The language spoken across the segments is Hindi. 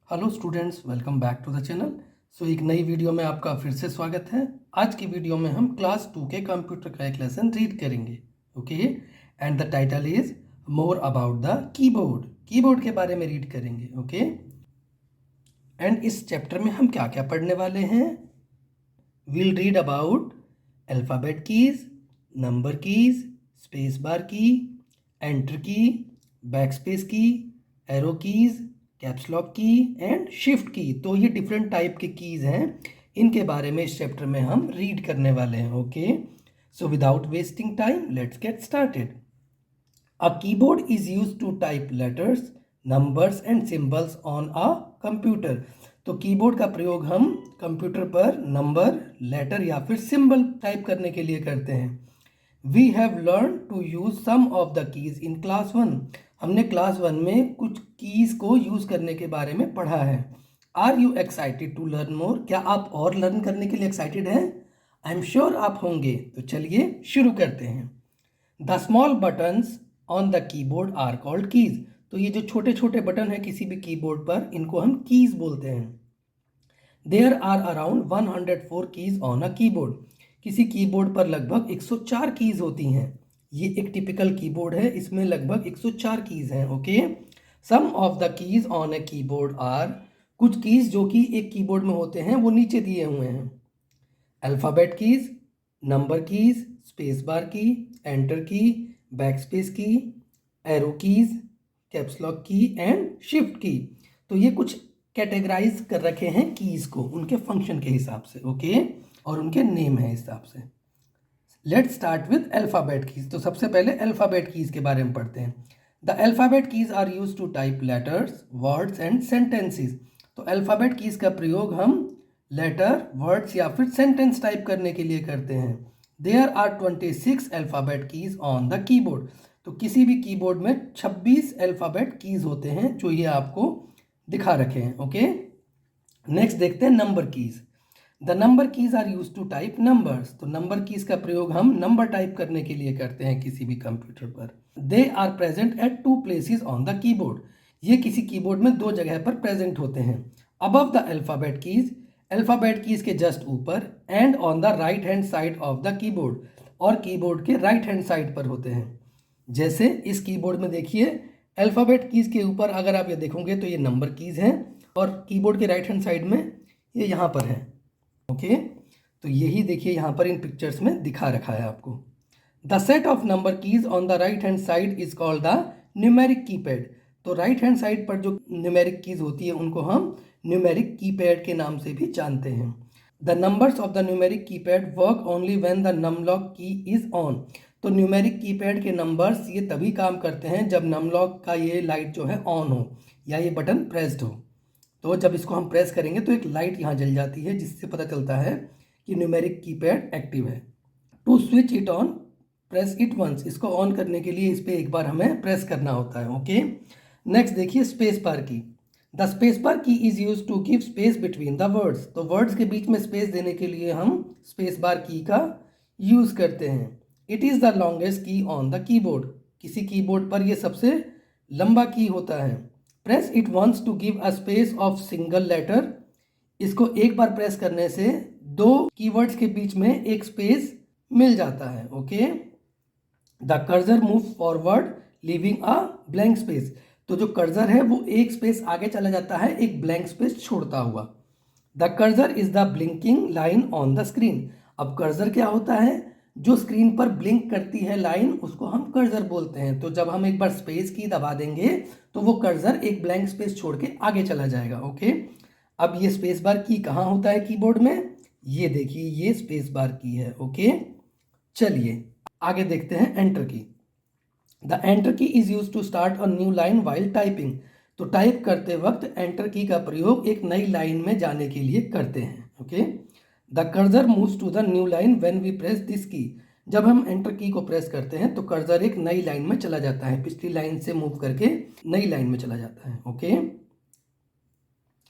Hello students, welcome back to the channel. एक नई वीडियो में आपका फिर से स्वागत है। आज की वीडियो में हम क्लास 2 के कंप्यूटर का एक लेसन रीड करेंगे। Okay, and the title is more about the keyboard. Keyboard के बारे में रीड करेंगे। ओके, एंड इस चैप्टर में हम क्या क्या पढ़ने वाले हैं? We'll read about alphabet keys, number keys, space bar key, enter key, backspace key, arrow keys, caps lock key and shift key. तो ये डिफरेंट टाइप के कीज हैं, इनके बारे में इस चैप्टर में हम रीड करने वाले हैं। Okay, so without wasting time let's get started. A keyboard is used to type letters, numbers and symbols on a computer. तो कीबोर्ड का प्रयोग हम कंप्यूटर पर नंबर, लेटर या फिर सिंबल टाइप करने के लिए करते हैं। We have learn to use some of the keys in class 1। हमने क्लास 1 में कुछ कीज को यूज करने के बारे में पढ़ा है। Are you excited to learn more? क्या आप और लर्न करने के लिए एक्साइटेड हैं? आई एम श्योर आप होंगे। तो चलिए शुरू करते हैं। The small buttons on the keyboard are called keys. तो ये जो छोटे छोटे बटन है किसी भी कीबोर्ड पर, इनको हम कीज बोलते हैं। There are around 104 keys on a keyboard. किसी कीबोर्ड पर लगभग 104 कीज होती हैं। ये एक टिपिकल कीबोर्ड है, इसमें लगभग 104 कीज हैं। Okay, some of the keys on a keyboard are, कुछ कीज जो कि एक कीबोर्ड में होते हैं वो नीचे दिए हुए हैं। Alphabet keys, number keys, space bar key, enter key, backspace key, arrow keys, caps lock key and shift key. तो ये कुछ कैटेगराइज कर रखे हैं कीज को उनके फंक्शन के हिसाब से। ओके, और उनके नेम है हिसाब से। Let's start with alphabet keys. तो सबसे पहले अल्फ़ाबेट कीज के बारे में पढ़ते हैं। The alphabet keys are use to type letters, words and sentences. तो अल्फ़ाबेट कीज का प्रयोग हम लेटर, वर्ड्स या फिर सेंटेंस टाइप करने के लिए करते हैं। There are 26 alphabet keys on the keyboard. तो किसी भी कीबोर्ड में 26 अल्फ़ाबेट कीज होते हैं, जो ये आपको दिखा रखे हैं। ओके, नेक्स्ट देखते हैं number keys. The number keys are use to type numbers. तो नंबर कीज का प्रयोग हम नंबर टाइप करने के लिए करते हैं किसी भी कंप्यूटर पर। They are present at 2 places on the keyboard. ये किसी कीबोर्ड में 2 जगह पर प्रेजेंट होते हैं। Above the alphabet keys, alphabet keys के जस्ट ऊपर, and on the right hand side of the keyboard, और कीबोर्ड के राइट हैंड साइड पर होते हैं। जैसे इस कीबोर्ड में देखिए, अल्फ़ाबेट कीज के ऊपर अगर आप ये देखोगे तो ये नंबर कीज हैं, और कीबोर्ड के राइट हैंड साइड में ये यहाँ पर है। ओके, तो यही देखिए यहाँ पर इन पिक्चर्स में दिखा रखा है आपको। The set of number keys on the right hand side is called the numeric keypad. तो राइट हैंड साइड पर जो न्यूमेरिक कीज होती है उनको हम न्यूमेरिक कीपैड के नाम से भी जानते हैं। The numbers of the numeric keypad work only when the numlock key is on. तो न्यूमेरिक कीपैड के नंबर्स ये तभी काम करते हैं जब नमलॉक का ये लाइट जो है ऑन हो या ये बटन प्रेस्ड हो। तो जब इसको हम प्रेस करेंगे तो एक लाइट यहाँ जल जाती है, जिससे पता चलता है कि न्यूमेरिक कीपैड एक्टिव है। To switch it on, press it once. इसको ऑन करने के लिए इस पर एक बार हमें प्रेस करना होता है। ओके, नेक्स्ट देखिए space bar key. The space bar key is use to give space between the words. तो वर्ड्स के बीच में स्पेस देने के लिए हम स्पेस बार की का यूज करते हैं। It is the longest key on the keyboard. किसी कीबोर्ड पर यह सबसे लंबा की होता है। Press it once to give a space of single letter. इसको एक बार प्रेस करने से 2 कीवर्ड्स के बीच में एक स्पेस मिल जाता है। Okay, the cursor move forward living a blank space. तो जो कर्सर है वो एक स्पेस आगे चला जाता है, एक ब्लैंक स्पेस छोड़ता हुआ। The cursor is the blinking line on the screen. अब कर्सर क्या होता है? जो स्क्रीन पर ब्लिंक करती है लाइन, उसको हम कर्सर बोलते हैं। तो जब हम एक बार स्पेस की दबा देंगे तो वो कर्सर एक ब्लैंक स्पेस छोड़ के आगे चला जाएगा। ओके, अब ये स्पेस बार की कहाँ होता है कीबोर्ड में? ये देखिए, ये स्पेस बार की है। ओके, चलिए आगे देखते हैं enter key. The enter key is use to start a new line while typing. तो टाइप करते वक्त एंटर की का प्रयोग एक नई लाइन में जाने के लिए करते हैं। Okay, the cursor moves to the new line when we press this key. जब हम एंटर की को प्रेस करते हैं तो कर्सर एक नई लाइन में चला जाता है, पिछली लाइन से मूव करके नई लाइन में चला जाता है। Okay,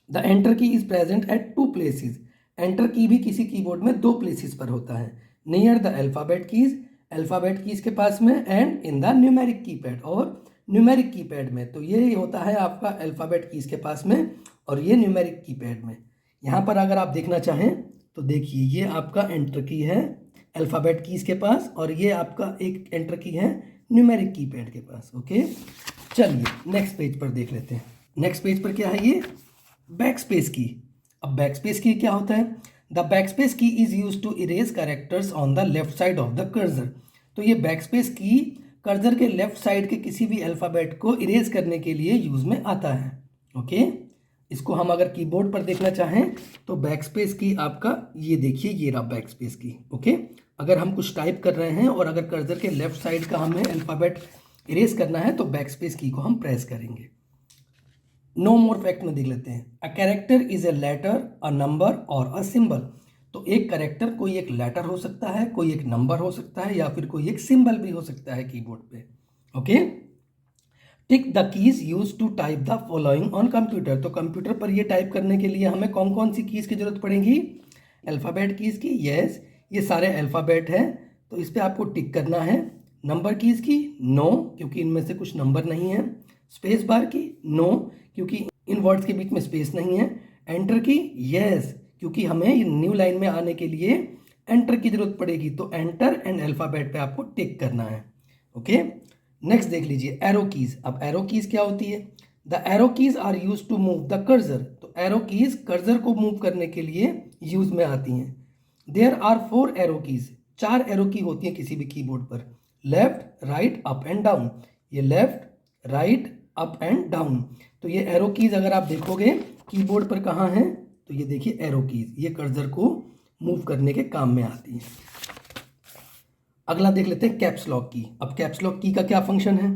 the enter key is present at 2 places. Enter की भी किसी कीबोर्ड में 2 प्लेसेस पर होता है। Near the alphabet keys, alphabet keys के पास में, and in the numeric keypad, और न्यूमेरिक कीपैड में। तो ये होता है आपका अल्फ़ाबेट कीज के पास में, और ये न्यूमेरिक कीपैड में। यहाँ पर अगर आप देखना चाहें तो देखिए, ये आपका एंटर की है अल्फ़ाबेट कीज़ के पास, और ये आपका एक एंटर की है न्यूमेरिक कीपैड के पास। ओके, चलिए नेक्स्ट पेज पर देख लेते हैं। नेक्स्ट पेज पर क्या है, ये बैक स्पेस की। अब बैक स्पेस की क्या होता है? The backspace key is use to erase characters on the left side of the cursor. तो ये बैक स्पेस की कर्सर के लेफ्ट साइड के किसी भी अल्फ़ाबेट को इरेज करने के लिए यूज में आता है। ओके, इसको हम अगर कीबोर्ड पर देखना चाहें तो बैक स्पेस की आपका ये देखिए, ये रहा बैक स्पेस की। ओके, अगर हम कुछ टाइप कर रहे हैं और अगर कर्सर के लेफ्ट साइड का हमें अल्फ़ाबेट इरेज करना है तो बैक स्पेस की को हम प्रेस करेंगे। नो मोर फैक्ट में देख लेते हैं। A character is a letter, a number और अ सिंबल। तो एक कैरेक्टर कोई एक लेटर हो सकता है, कोई एक नंबर हो सकता है, या फिर कोई एक सिंबल भी हो सकता है कीबोर्ड पे। Okay, tick the keys use to type the following on computer. तो कंप्यूटर पर ये टाइप करने के लिए हमें कौन कौन सी कीज की जरूरत पड़ेगी? अल्फ़ाबेट कीज की। यस, ये सारे अल्फ़ाबेट हैं तो इस पर आपको टिक करना है। नंबर कीज की नो, क्योंकि इनमें से कुछ नंबर नहीं है। स्पेस बार की नो, क्योंकि इन वर्ड्स के बीच में स्पेस नहीं है। एंटर की यस, क्योंकि हमें न्यू लाइन में आने के लिए एंटर की जरूरत पड़ेगी, तो एंटर एंड अल्फ़ाबेट पे आपको टिक करना है। ओके, नेक्स्ट देख लीजिए एरो कीज। अब एरो कीज क्या होती है? The arrow keys are use to move the cursor. तो एरो कीज कर्सर को मूव करने के लिए यूज में आती हैं। There are 4 arrow keys. 4 arrow key होती है किसी भी कीबोर्ड पर। Left, right, up and down. ये left, right, up and down. तो ये एरो कीज अगर आप देखोगे कीबोर्ड पर कहाँ हैं, तो ये देखिए एरो कीज, ये कर्सर को मूव करने के काम में आती है। अगला देख लेते हैं कैप्स लॉक की। अब कैप्स लॉक की का क्या फंक्शन है?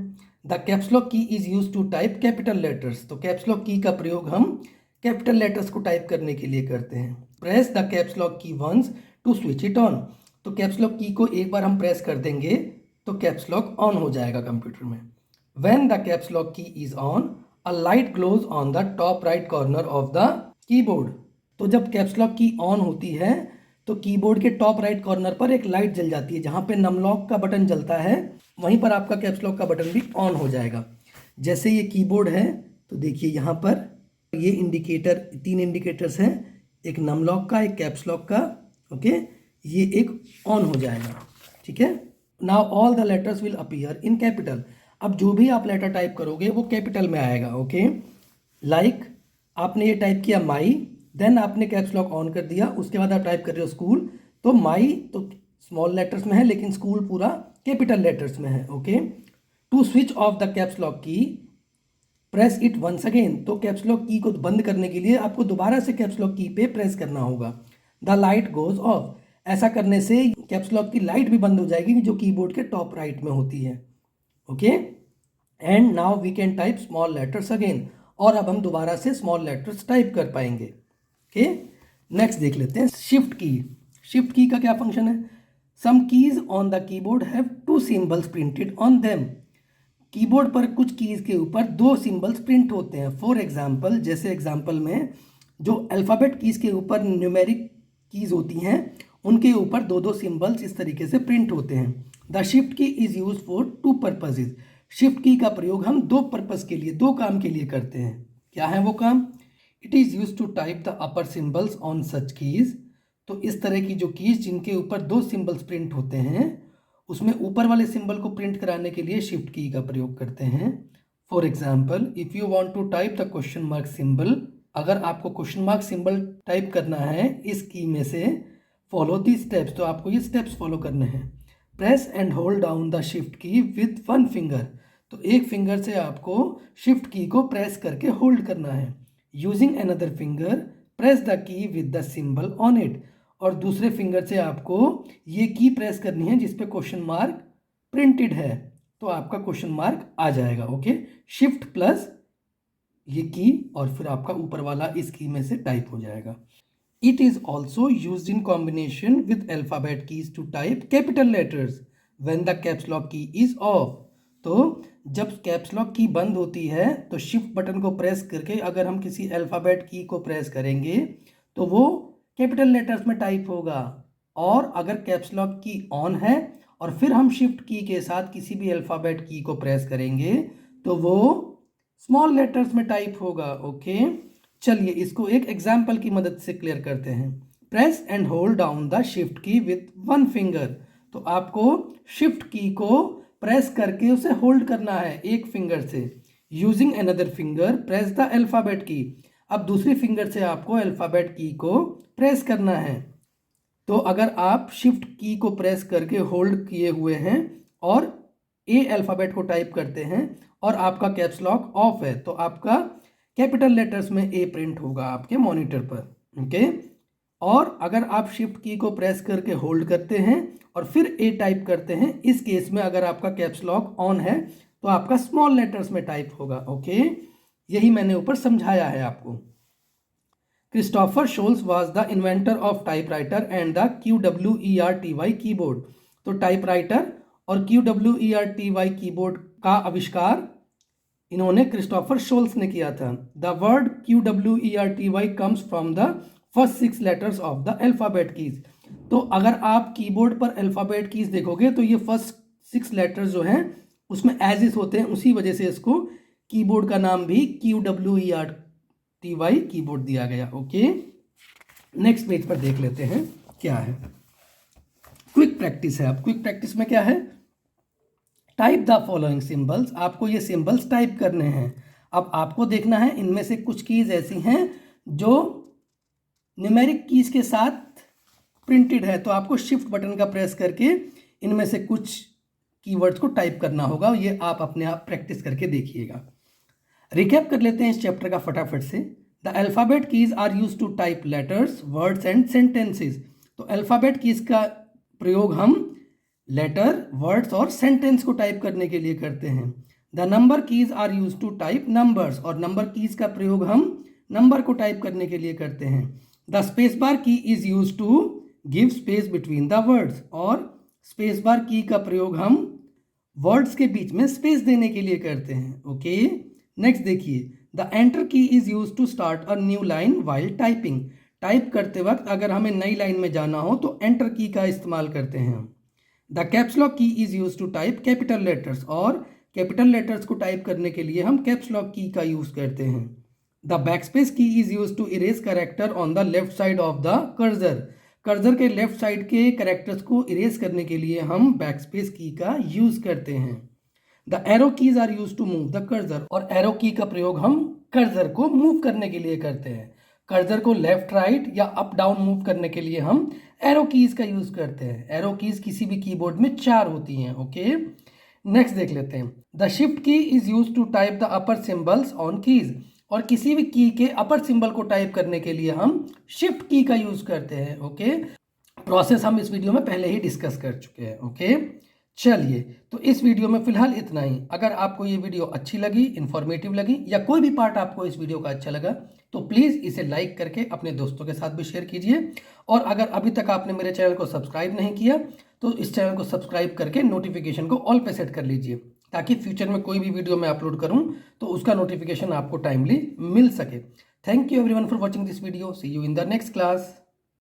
The caps lock key is use to type capital letters. तो कैप्स लॉक की का प्रयोग हम कैपिटल लेटर्स को टाइप करने के लिए करते हैं। Press the caps lock key once to switch it on. तो कैप्स लॉक की को एक बार हम प्रेस कर देंगे तो कैप्स लॉक ऑन हो जाएगा कंप्यूटर में। When the caps lock key is on, a light glows on the top right corner of the keyboard. तो जब कैप्स लॉक की ऑन होती है तो कीबोर्ड के टॉप राइट कॉर्नर पर एक लाइट जल जाती है। जहां पे नमलॉक का बटन जलता है वहीं पर आपका कैप्स लॉक का बटन भी ऑन हो जाएगा। जैसे ये कीबोर्ड है तो देखिए यहाँ पर ये इंडिकेटर, 3 इंडिकेटर्स हैं, एक नमलॉक का, एक कैप्स लॉक का। ओके, ये एक ऑन हो जाएगा। ठीक है, now all the letters will appear in capital. अब जो भी आप लेटर टाइप करोगे वो कैपिटल में आएगा। ओके, लाइक आपने ये टाइप किया माई, देन आपने कैप्स लॉक ऑन कर दिया, उसके बाद आप टाइप कर रहे हो स्कूल, तो माई तो स्मॉल लेटर्स में है लेकिन स्कूल पूरा कैपिटल लेटर्स में है। Okay, to switch off the caps lock key press it once again. तो कैप्स लॉक की को बंद करने के लिए आपको दोबारा से कैप्स लॉक की पे प्रेस करना होगा। The light goes off. ऐसा करने से कैप्स लॉक की लाइट भी बंद हो जाएगी जो कीबोर्ड के टॉप राइट में होती है। Okay, and now we can type small letters again. और अब हम दोबारा से स्मॉल लेटर्स टाइप कर पाएंगे। ओके, नेक्स्ट देख लेते हैं शिफ्ट की। शिफ्ट की का क्या फंक्शन है? Some keys on the keyboard have 2 symbols printed on them. Keyboard पर कुछ कीज के ऊपर 2 सिंबल्स प्रिंट होते हैं। फॉर एग्जाम्पल, जैसे एग्जाम्पल में जो अल्फ़ाबेट कीज के ऊपर न्यूमेरिक कीज होती हैं उनके ऊपर 2-2 सिंबल्स इस तरीके से प्रिंट होते हैं। The shift key is use for 2 purposes. Shift की का प्रयोग हम 2 पर्पज के लिए, 2 काम के लिए करते हैं। क्या है वो काम? It is use to type the upper symbols on such keys. तो इस तरह की जो कीज जिनके ऊपर 2 सिंबल्स प्रिंट होते हैं उसमें ऊपर वाले सिंबल को प्रिंट कराने के लिए शिफ्ट की का प्रयोग करते हैं। For example, if you want to type the question mark symbol, अगर आपको क्वेश्चन मार्क सिंबल टाइप करना है इस की में से, फॉलो दी स्टेप्स, तो आपको ये स्टेप्स फॉलो करने हैं। Press and hold down the shift की विथ 1 फिंगर। तो एक फिंगर से आपको शिफ्ट की को प्रेस करके होल्ड करना है। Using another finger press the key with the symbol on it. और दूसरे फिंगर से आपको ये की प्रेस करनी है जिस पे क्वेश्चन मार्क प्रिंटेड है, तो आपका क्वेश्चन मार्क आ जाएगा। ओके, शिफ्ट प्लस ये की और फिर आपका ऊपर वाला इस की में से टाइप हो जाएगा। It is also use in combination with alphabet keys to type capital letters when the caps lock key is off. तो जब कैप्स लॉक की बंद होती है तो शिफ्ट बटन को प्रेस करके अगर हम किसी अल्फ़ाबेट की को प्रेस करेंगे तो वो कैपिटल लेटर्स में टाइप होगा। और अगर कैप्स लॉक की ऑन है और फिर हम शिफ्ट की के साथ किसी भी अल्फ़ाबेट की को प्रेस करेंगे तो वो स्मॉल लेटर्स में टाइप होगा। ओके, चलिए इसको एक एग्जाम्पल की मदद से क्लियर करते हैं। Press and hold down the shift की विथ वन फिंगर। तो आपको शिफ्ट की को प्रेस करके उसे होल्ड करना है एक फिंगर से। Using another finger press the alphabet की। अब दूसरी फिंगर से आपको अल्फाबेट की को प्रेस करना है। तो अगर आप शिफ्ट की को प्रेस करके होल्ड किए हुए हैं और ए अल्फाबेट को टाइप करते हैं और आपका कैप्स लॉक ऑफ है, तो आपका कैपिटल लेटर्स में ए प्रिंट होगा आपके मॉनिटर पर। ओके। और अगर आप शिफ्ट की को प्रेस करके होल्ड करते हैं और फिर ए टाइप करते हैं, इस केस में अगर आपका कैप्स लॉक ऑन है तो आपका स्मॉल लेटर्स में टाइप होगा। ओके, यही मैंने ऊपर समझाया है आपको। Christopher Sholes was the inventor of typewriter and the QWERTY keyboard. तो टाइपराइटर और QWERTY कीबोर्ड का आविष्कार इन्होंने क्रिस्टोफर शोल्स ने किया था। The word QWERTY comes from the first 6 letters of the alphabet keys. तो अगर आप कीबोर्ड पर अल्फाबेट कीज देखोगे तो ये फर्स्ट 6 लेटर्स जो हैं उसमें एज इज होते हैं, उसी वजह से इसको कीबोर्ड का नाम भी QWERTY कीबोर्ड दिया गया। ओके, नेक्स्ट पेज पर देख लेते हैं क्या है। क्विक प्रैक्टिस है। अब क्विक प्रैक्टिस में क्या है, टाइप द फॉलोइंग सिंबल्स। आपको ये सिंबल्स टाइप करने हैं। अब आपको देखना है इनमें से कुछ कीज ऐसी हैं जो न्यूमेरिक कीज के साथ प्रिंटेड है, तो आपको शिफ्ट बटन का प्रेस करके इनमें से कुछ कीवर्ड्स को टाइप करना होगा। ये आप अपने आप प्रैक्टिस करके देखिएगा। रिकैप कर लेते हैं इस चैप्टर का फटाफट से। The alphabet keys are use to type letters, words and sentences. तो अल्फाबेट कीज का प्रयोग हम लेटर, वर्ड्स और सेंटेंस को टाइप करने के लिए करते हैं। The number keys are use to type numbers. और नंबर कीज का प्रयोग हम नंबर को टाइप करने के लिए करते हैं। The space bar key is use to give space between the words. और स्पेस बार की का प्रयोग हम वर्ड्स के बीच में स्पेस देने के लिए करते हैं। ओके, नेक्स्ट देखिए, the enter key is use to start a new line while typing. Type करते वक्त अगर हमें नई लाइन में जाना हो तो एंटर की का इस्तेमाल करते हैं। The caps lock key is use to type capital letters. और कैपिटल लेटर्स को टाइप करने के लिए हम कैप्स लॉक की का यूज करते हैं। The backspace key is use to erase character on the left side of the cursor. Cursor के लेफ्ट साइड के कैरेक्टर्स को इरेज करने के लिए हम बैकस्पेस की का यूज करते हैं। The arrow keys are use to move the cursor. और एरो की का प्रयोग हम कर्सर को मूव करने के लिए करते हैं। कर्सर को लेफ्ट, राइट या अप डाउन मूव करने के लिए हम एरो कीज का यूज करते हैं। एरो कीज किसी भी कीबोर्ड में 4 होती हैं। ओके, नेक्स्ट देख लेते हैं। The shift key is use to type the upper symbols on keys. और किसी भी की के अपर सिंबल को टाइप करने के लिए हम शिफ्ट की का यूज करते हैं। ओके, प्रोसेस हम इस वीडियो में पहले ही डिस्कस कर चुके हैं। ओके, चलिए तो इस वीडियो में फिलहाल इतना ही। अगर आपको ये वीडियो अच्छी लगी, इंफॉर्मेटिव लगी या कोई भी पार्ट आपको इस वीडियो का अच्छा लगा तो प्लीज़ इसे लाइक करके अपने दोस्तों के साथ भी शेयर कीजिए। और अगर अभी तक आपने मेरे चैनल को सब्सक्राइब नहीं किया तो इस चैनल को सब्सक्राइब करके नोटिफिकेशन को ऑल पे सेट कर लीजिए, ताकि फ्यूचर में कोई भी वीडियो मैं अपलोड करूं तो उसका नोटिफिकेशन आपको टाइमली मिल सके। Thank you everyone for watching this video. See you in the next class.